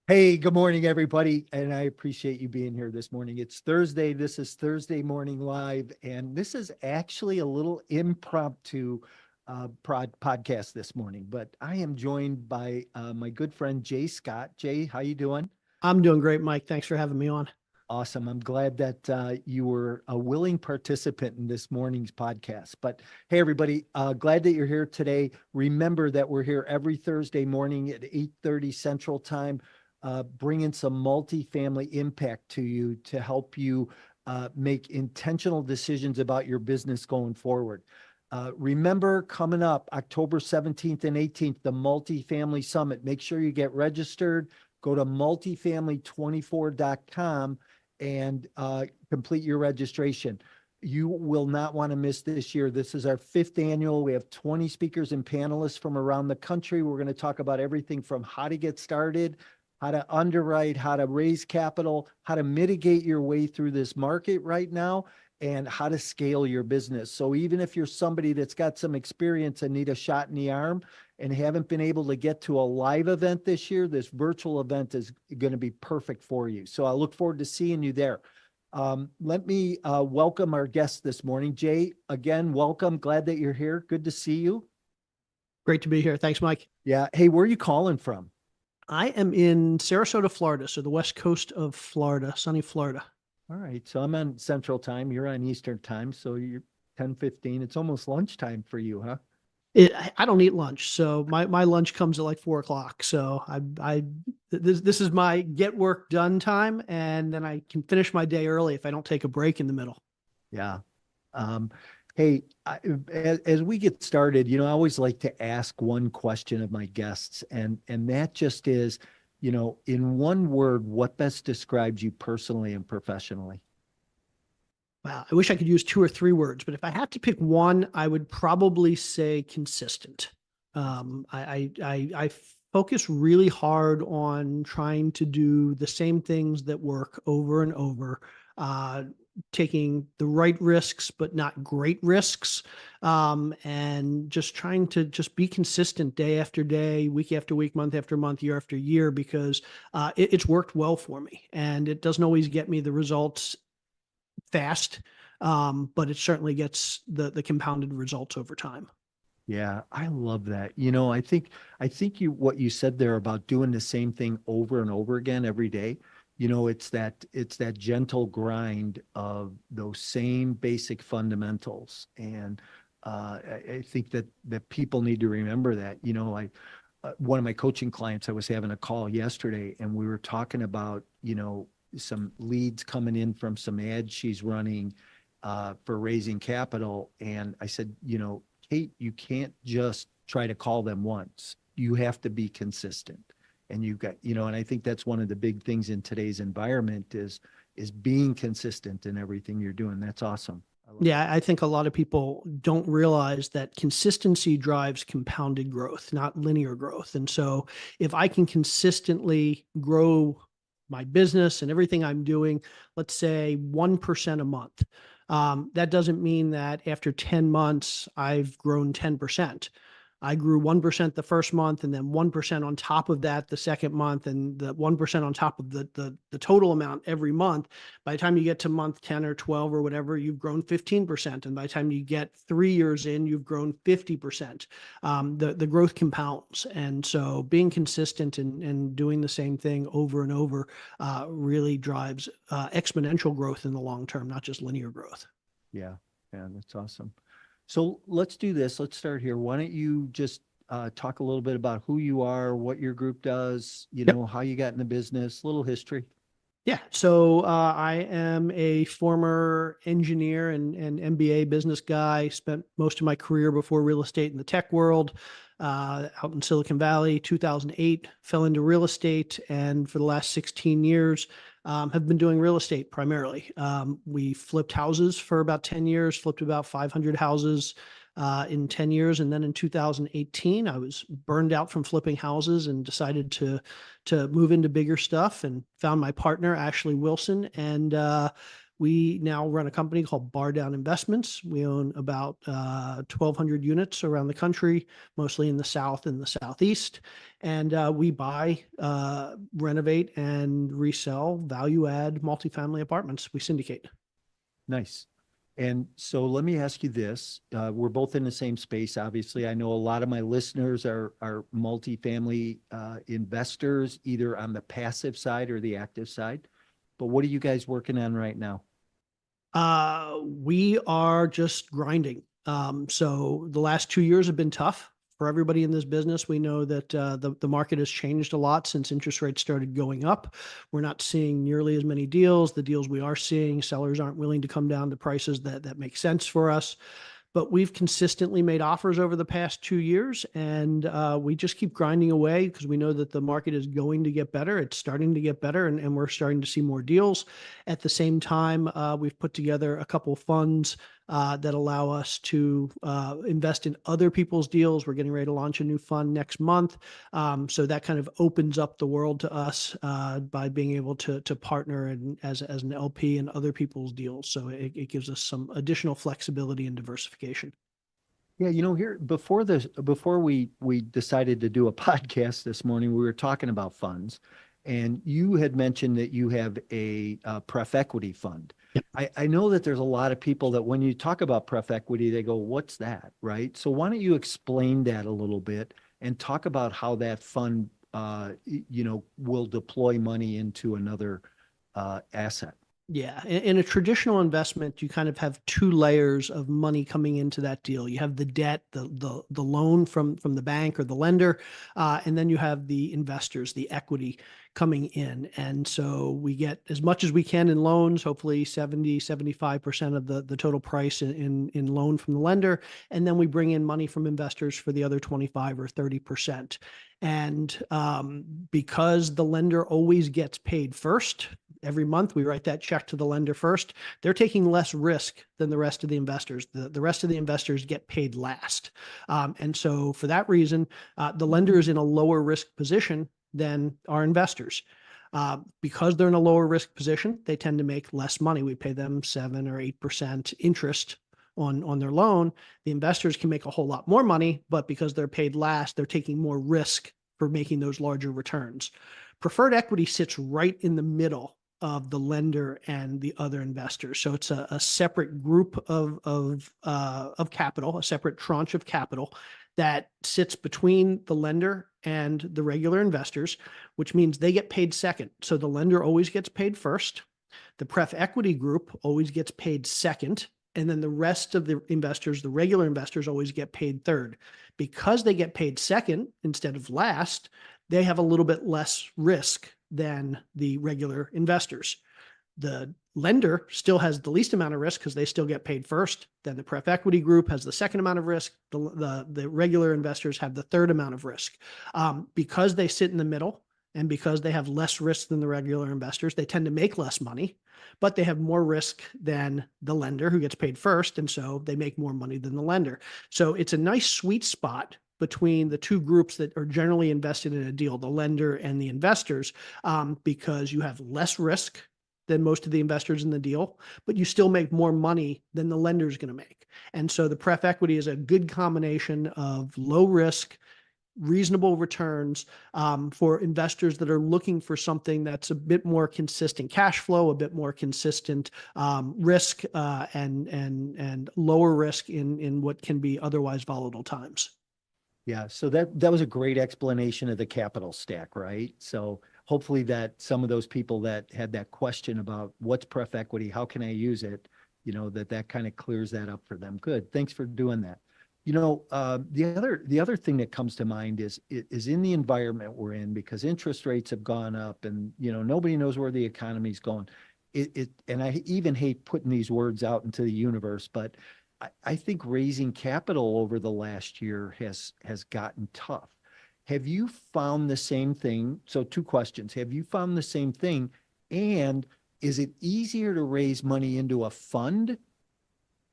Hey, good morning, everybody. And I appreciate you being here this morning. It's Thursday. This is Thursday Morning Live. And this is actually a little impromptu podcast this morning. But I am joined by my good friend, Jay Scott. Jay, how you doing? I'm doing great, Mike. Thanks for having me on. Awesome. I'm glad that you were a willing participant in this morning's podcast. But hey, everybody, glad that you're here today. Remember that we're here every Thursday morning at 8:30 Central Time, bringing some multifamily impact to you to help you make intentional decisions about your business going forward. Remember, coming up October 17th and 18th, the Multifamily Summit. Make sure you get registered. Go to multifamily24.com and complete your registration. You will not want to miss this year. This is our fifth annual. We have 20 speakers and panelists from around the country. We're going to talk about everything from how to get started, how to underwrite, how to raise capital, how to mitigate your way through this market right now, and how to scale your business. So even if you're somebody that's got some experience and need a shot in the arm and haven't been able to get to a live event this year, this virtual event is going to be perfect for you. So I look forward to seeing you there. Let me welcome our guest this morning. Jay, again, welcome. Glad that you're here. Good to see you. Great to be here. Thanks, Mike. Yeah. Hey, where are you calling from? I am in Sarasota, Florida, so the west coast of Florida, sunny Florida. All right. So I'm on Central Time. You're on Eastern Time. So you're 10:15. It's almost lunchtime for you, huh? I don't eat lunch, so my lunch comes at like 4 o'clock. So this is my get work done time, and then I can finish my day early if I don't take a break in the middle. Yeah. Um, hey, as we get started, I always like to ask one question of my guests, and that just is, in one word, what best describes you personally and professionally? Wow, I wish I could use two or three words, but if I had to pick one, I would probably say consistent. I focus really hard on trying to do the same things that work over and over, uh, taking the right risks, but not great risks, and just trying to just be consistent day after day, week after week, month after month, year after year, because it's worked well for me, and it doesn't always get me the results fast, but it certainly gets the compounded results over time. Yeah, I love that. I think what you said there about doing the same thing over and over again every day, it's that gentle grind of those same basic fundamentals. And I think that people need to remember that. One of my coaching clients, I was having a call yesterday, and we were talking about, some leads coming in from some ads she's running for raising capital. And I said, Kate, you can't just try to call them once. You have to be consistent. And and I think that's one of the big things in today's environment is being consistent in everything you're doing. That's awesome. I love Yeah, I think a lot of people don't realize that consistency drives compounded growth, not linear growth. And so if I can consistently grow my business and everything I'm doing, let's say 1% a month, that doesn't mean that after 10 months, I've grown 10%. I grew 1% the first month, and then 1% on top of that the second month, and the 1% on top of the total amount every month. By the time you get to month 10 or 12 or whatever, you've grown 15%. And by the time you get 3 years in, you've grown 50%. The growth compounds. And so being consistent and doing the same thing over and over really drives exponential growth in the long term, not just linear growth. Yeah, yeah, that's awesome. So let's do this. Let's start here. Why don't you just talk a little bit about who you are, what your group does, Yep. how you got in the business, little history. Yeah, so I am a former engineer and MBA business guy. Spent most of my career before real estate in the tech world, out in Silicon Valley. 2008, fell into real estate, and for the last 16 years, have been doing real estate primarily. We flipped houses for about 10 years, flipped about 500 houses in 10 years, and then in 2018, I was burned out from flipping houses and decided to move into bigger stuff, and found my partner, Ashley Wilson. And We now run a company called Bar Down Investments. We own about 1,200 units around the country, mostly in the South and the Southeast. And we buy, renovate, and resell value add multifamily apartments. We syndicate. Nice. And so let me ask you this. We're both in the same space, obviously. I know a lot of my listeners are multifamily investors, either on the passive side or the active side. But what are you guys working on right now? We are just grinding. So the last 2 years have been tough for everybody in this business. We know that the market has changed a lot since interest rates started going up. We're not seeing nearly as many deals. The deals we are seeing, sellers aren't willing to come down to prices that make sense for us. But we've consistently made offers over the past 2 years, and we just keep grinding away because we know that the market is going to get better. It's starting to get better, and we're starting to see more deals. At the same time, we've put together a couple of funds that allow us to invest in other people's deals. We're getting ready to launch a new fund next month. So that kind of opens up the world to us by being able to partner as an LP in other people's deals. So it gives us some additional flexibility and diversification. Yeah, here before we decided to do a podcast this morning, we were talking about funds, and you had mentioned that you have a pref equity fund. Yep. I know that there's a lot of people that when you talk about pref equity, they go, "What's that?" Right? So why don't you explain that a little bit and talk about how that fund, will deploy money into another asset? Yeah. In a traditional investment, you kind of have two layers of money coming into that deal. You have the debt, the loan from the bank or the lender, and then you have the investors, the equity coming in. And so we get as much as we can in loans, hopefully 75% of the total price in loan from the lender. And then we bring in money from investors for the other 25 or 30%. And because the lender always gets paid first, every month we write that check to the lender first, they're taking less risk than the rest of the investors. The rest of the investors get paid last. And so for that reason, the lender is in a lower risk position than our investors. Because they're in a lower risk position, they tend to make less money. We pay them 7 or 8% interest on their loan. The investors can make a whole lot more money, but because they're paid last, they're taking more risk for making those larger returns. Preferred equity sits right in the middle of the lender and the other investors. So it's a separate group of capital, a separate tranche of capital that sits between the lender and the regular investors, which means they get paid second. So the lender always gets paid first. The pref equity group always gets paid second. And then the rest of the investors, the regular investors, always get paid third. Because they get paid second instead of last, they have a little bit less risk than the regular investors. The lender still has the least amount of risk because they still get paid first. Then the pref equity group has the second amount of risk. The regular investors have the third amount of risk. Because they sit in the middle and because they have less risk than the regular investors, they tend to make less money, but they have more risk than the lender who gets paid first. And so they make more money than the lender. So it's a nice sweet spot between the two groups that are generally invested in a deal, the lender and the investors, because you have less risk than most of the investors in the deal, but you still make more money than the lender is going to make. And so the pref equity is a good combination of low risk, reasonable returns for investors that are looking for something that's a bit more consistent cash flow, a bit more consistent risk, and lower risk in what can be otherwise volatile times. Yeah, so that was a great explanation of the capital stack, right? So hopefully that some of those people that had that question about what's pref equity, how can I use it, that kind of clears that up for them. Good, thanks for doing that. The other thing that comes to mind is in the environment we're in, because interest rates have gone up and nobody knows where the economy's going. And I even hate putting these words out into the universe, but I think raising capital over the last year has gotten tough. Have you found the same thing? So 2 questions. Have you found the same thing? And is it easier to raise money into a fund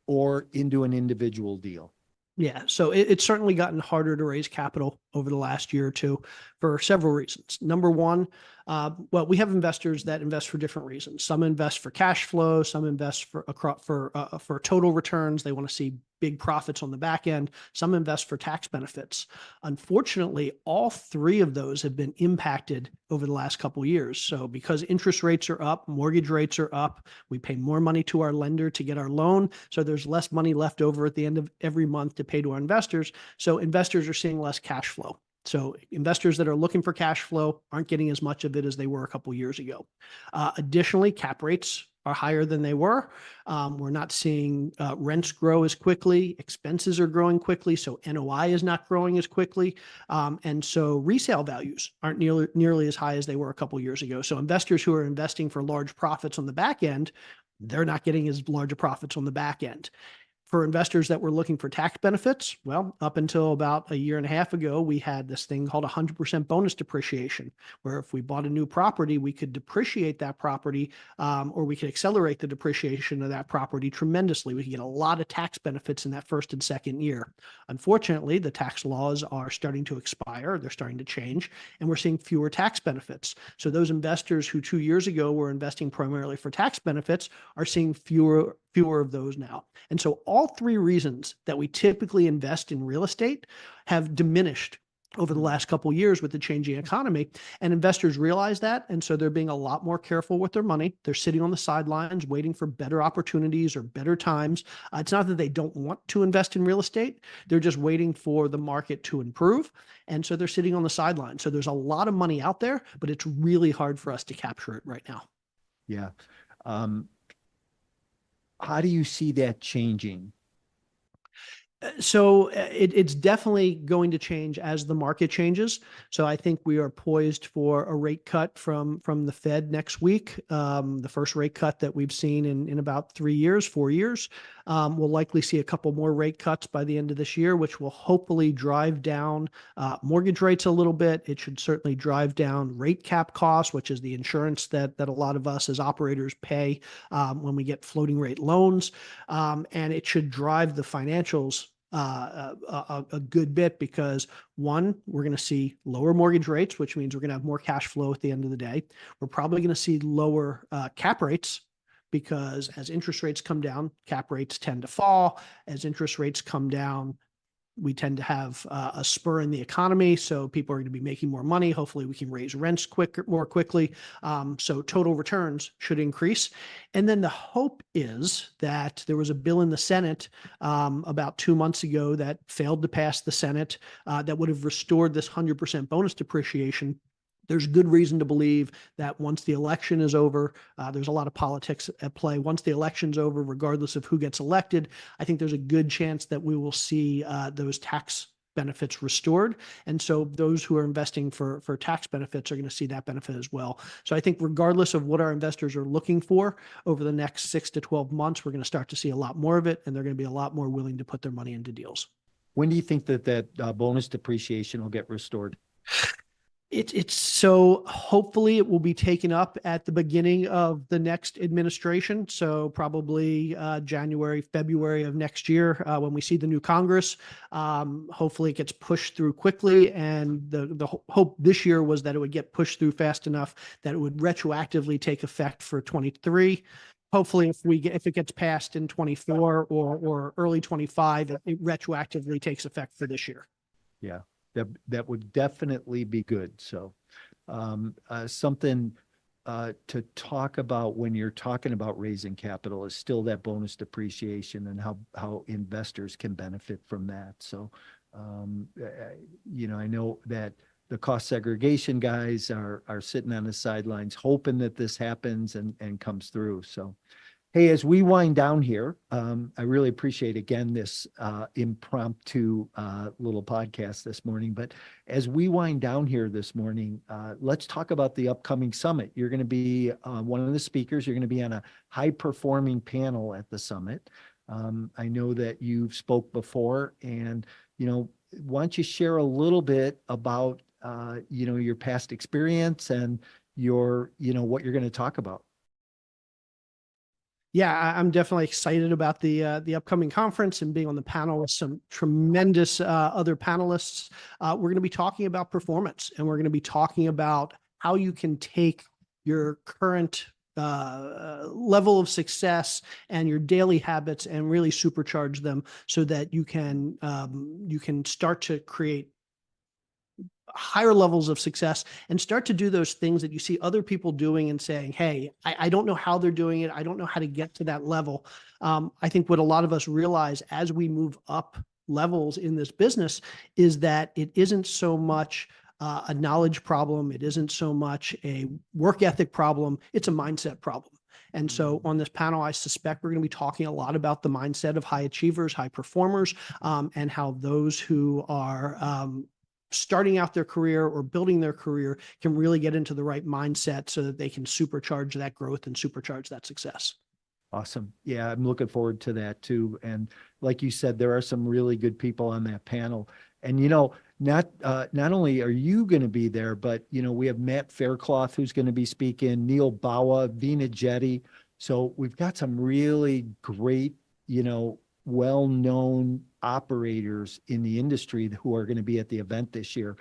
or into an individual deal? Yeah, so it's certainly gotten harder to raise capital over the last year or two for several reasons. Number one, well, we have investors that invest for different reasons. Some invest for cash flow, some invest for total returns. They want to see big profits on the back end. Some invest for tax benefits. Unfortunately, all three of those have been impacted over the last couple of years. So because interest rates are up, mortgage rates are up, we pay more money to our lender to get our loan. So there's less money left over at the end of every month to pay to our investors. So investors are seeing less cash flow. So investors that are looking for cash flow aren't getting as much of it as they were a couple of years ago. Additionally, cap rates are higher than they were. We're not seeing rents grow as quickly. Expenses are growing quickly, so NOI is not growing as quickly. And so resale values aren't nearly as high as they were a couple of years ago. So investors who are investing for large profits on the back end, they're not getting as large profits on the back end. For investors that were looking for tax benefits, well, up until about a year and a half ago, we had this thing called 100% bonus depreciation, where if we bought a new property, we could depreciate that property, or we could accelerate the depreciation of that property tremendously. We could get a lot of tax benefits in that first and second year. Unfortunately, the tax laws are starting to expire. They're starting to change, and we're seeing fewer tax benefits. So those investors who 2 years ago were investing primarily for tax benefits are seeing fewer of those now. And so all three reasons that we typically invest in real estate have diminished over the last couple of years with the changing economy. And investors realize that. And so they're being a lot more careful with their money. They're sitting on the sidelines waiting for better opportunities or better times. It's not that they don't want to invest in real estate. They're just waiting for the market to improve. And so they're sitting on the sidelines. So there's a lot of money out there, but it's really hard for us to capture it right now. Yeah. How do you see that changing? So it's definitely going to change as the market changes. So I think we are poised for a rate cut from the Fed next week. The first rate cut that we've seen in about 3 years, 4 years. We'll likely see a couple more rate cuts by the end of this year, which will hopefully drive down mortgage rates a little bit. It should certainly drive down rate cap costs, which is the insurance that a lot of us as operators pay when we get floating rate loans. And it should drive the financials a good bit because one, we're going to see lower mortgage rates, which means we're going to have more cash flow at the end of the day. We're probably going to see lower cap rates because as interest rates come down, cap rates tend to fall. As interest rates come down, we tend to have a spur in the economy. So people are going to be making more money. Hopefully we can raise rents more quickly. So total returns should increase. And then the hope is that there was a bill in the Senate about 2 months ago that failed to pass the Senate that would have restored this 100% bonus depreciation. There's good reason to believe that once the election is over, there's a lot of politics at play. Once the election's over, regardless of who gets elected, I think there's a good chance that we will see those tax benefits restored. And so those who are investing for tax benefits are going to see that benefit as well. So I think regardless of what our investors are looking for over the next 6 to 12 months, we're going to start to see a lot more of it, and they're going to be a lot more willing to put their money into deals. When do you think that bonus depreciation will get restored? It's so hopefully it will be taken up at the beginning of the next administration. So probably January, February of next year when we see the new Congress. Hopefully it gets pushed through quickly. And the hope this year was that it would get pushed through fast enough that it would retroactively take effect for 23. Hopefully if it gets passed in 24 or early 25, it retroactively takes effect for this year. Yeah. That would definitely be good. So something to talk about when you're talking about raising capital is still that bonus depreciation and how investors can benefit from that. So, I know that the cost segregation guys are sitting on the sidelines hoping that this happens and comes through. So, hey, as we wind down here, I really appreciate again this impromptu little podcast this morning. But as we wind down here this morning, let's talk about the upcoming summit. You're going to be one of the speakers. You're going to be on a high-performing panel at the summit. I know that you've spoke before, and why don't you share a little bit about your past experience and what you're going to talk about? Yeah, I'm definitely excited about the upcoming conference and being on the panel with some tremendous other panelists. We're going to be talking about performance, and we're going to be talking about how you can take your current level of success and your daily habits and really supercharge them so that you can start to create higher levels of success and start to do those things that you see other people doing and saying, hey, I don't know how they're doing it. I don't know how to get to that level. I think what a lot of us realize as we move up levels in this business is that it isn't so much a knowledge problem. It isn't so much a work ethic problem. It's a mindset problem. And so on this panel, I suspect we're going to be talking a lot about the mindset of high achievers, high performers, and how those who are starting out their career or building their career can really get into the right mindset so that they can supercharge that growth and supercharge that success. Awesome. Yeah, I'm looking forward to that too. And like you said, there are some really good people on that panel. And not only are you going to be there, but we have Matt Faircloth who's going to be speaking, Neil Bawa, Veena Jetty. So we've got some really great, well-known operators in the industry who are going to be at the event this year.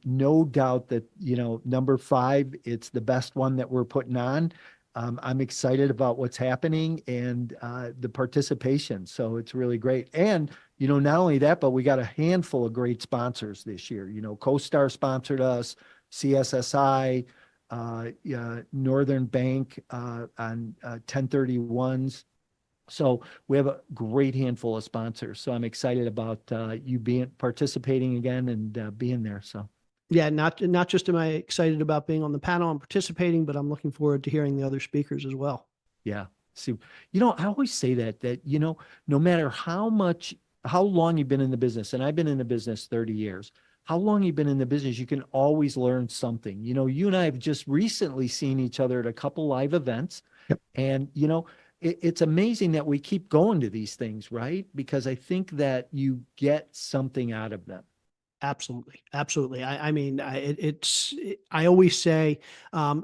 No doubt that, number 5, it's the best one that we're putting on. I'm excited about what's happening and the participation. So it's really great. And, not only that, but we got a handful of great sponsors this year. CoStar sponsored us, CSSI, Northern Bank on 1031s. So we have a great handful of sponsors. So I'm excited about you participating again and being there. So. Yeah, not just am I excited about being on the panel and participating, but I'm looking forward to hearing the other speakers as well. Yeah. See, I always say that, no matter how long you've been in the business, and I've been in the business 30 years, how long you've been in the business, you can always learn something. You and I have just recently seen each other at a couple live events. Yep. And, it's amazing that we keep going to these things, right? Because I think that you get something out of them. Absolutely. Absolutely. I mean, I always say,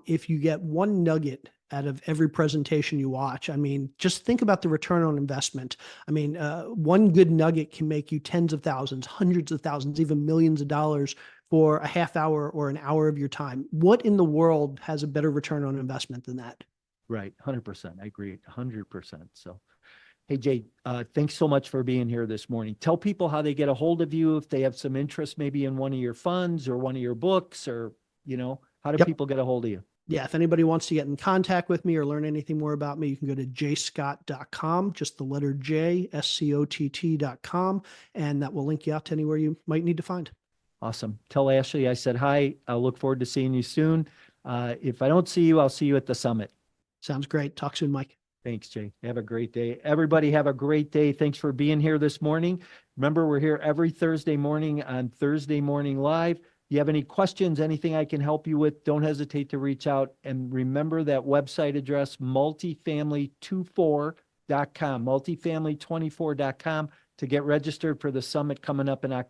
if you get one nugget out of every presentation you watch, I mean, just think about the return on investment. I mean, one good nugget can make you tens of thousands, hundreds of thousands, even millions of dollars for a half hour or an hour of your time. What in the world has a better return on investment than that? Right. 100%. I agree. 100%. So, hey, Jay, thanks so much for being here this morning. Tell people how they get a hold of you if they have some interest maybe in one of your funds or one of your books, or, how do people get a hold of you? Yeah, if anybody wants to get in contact with me or learn anything more about me, you can go to jscott.com, just the letter J, SCOTT.com, and that will link you out to anywhere you might need to find. Awesome. Tell Ashley I said hi. I'll look forward to seeing you soon. If I don't see you, I'll see you at the summit. Sounds great. Talk soon, Mike. Thanks, Jay. Have a great day. Everybody have a great day. Thanks for being here this morning. Remember, we're here every Thursday morning on Thursday Morning Live. You have any questions, anything I can help you with, don't hesitate to reach out. And remember that website address, multifamily24.com, multifamily24.com, to get registered for the summit coming up in October.